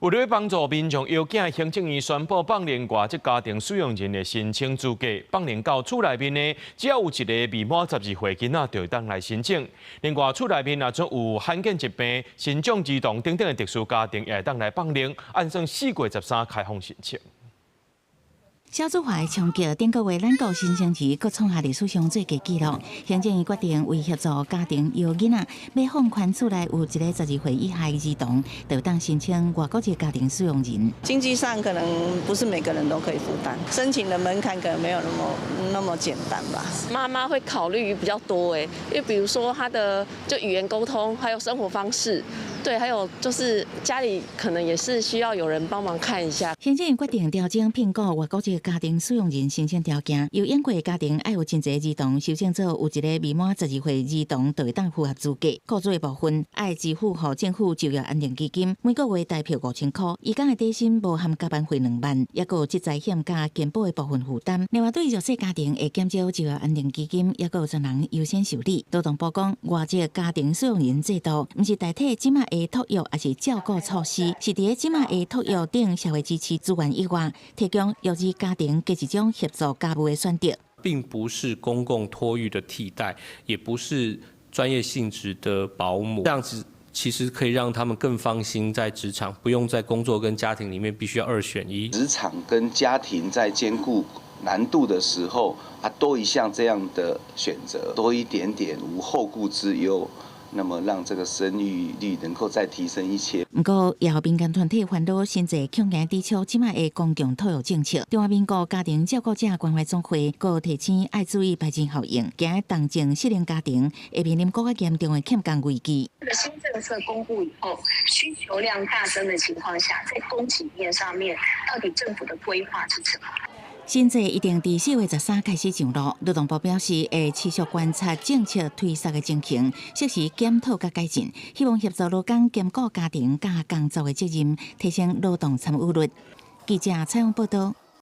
為了幫助民眾邀請，行政院宣布放年外籍家庭使用人的申請資格，放年到厝內面呢，只要有一個未滿12歲囡仔，就當來申請。另外，厝內面若總有罕見疾病、心臟兒童等等的特殊家庭，也會當來放年，按算4月13開放申請。少子化的衝擊，頂個月咱國新生兒閣創下歷史上最低紀錄。行政院決定為協助家庭邀囡仔，要放寬厝內有一個12歲以下的兒童，就當申請外國籍家庭使用人。經濟上可能不是每個人都可以負擔，申請的門檻可能沒有那麼簡單吧。媽媽會考慮比較多因為比如說她的就語言溝通，還有生活方式，對，還有就是家裡可能也是需要有人幫忙看一下。行政院決定調整評估外國籍家庭使用人申請條件，有英國的家庭要有真濟兒童，修正做有一個未滿12歲兒童，就會當符合資格。扣除的部分要支付予政府就業安定基金，每個月大票5000塊，移工的底薪無含加班費2萬，也有職災險加健保的部分負擔。另外，對弱勢家庭會減少就業安定基金，也有專人優先受理。勞動部講，外籍家庭使用人制度，不是代替即馬的托育，也是照顧措施，是佇即馬的托育等社會支持資源以外，提供弱勢家庭給一種協助家務的選擇，並不是公共托育的替代，也不是專業性質的保姆。這樣子其實可以讓他們更放心在職場，不用在工作跟家庭裡面必須要2選1。職場跟家庭在兼顧難度的時候，多一項這樣的選擇，多一點點無後顧之憂。那麼讓這個生育率能夠再提升一些。不過，也有民間團體煩惱現在強硬抵觸即賣的公共托育政策。中華民國家庭照顧者關懷總會閣提醒要注意排擠效應，驚同情適齡家庭會面臨更加嚴重的欠工危機。這個新政策公布以後，需求量大增的情況下，在供給面上面，到底政府的規劃是什麼？新制一定在4月13開始上路。勞動部表示，會持續觀察政策推實的情形，適時檢討甲改進，希望協助勞工兼顧家庭甲工作的責任，提升勞動參與率。記者採訪報道。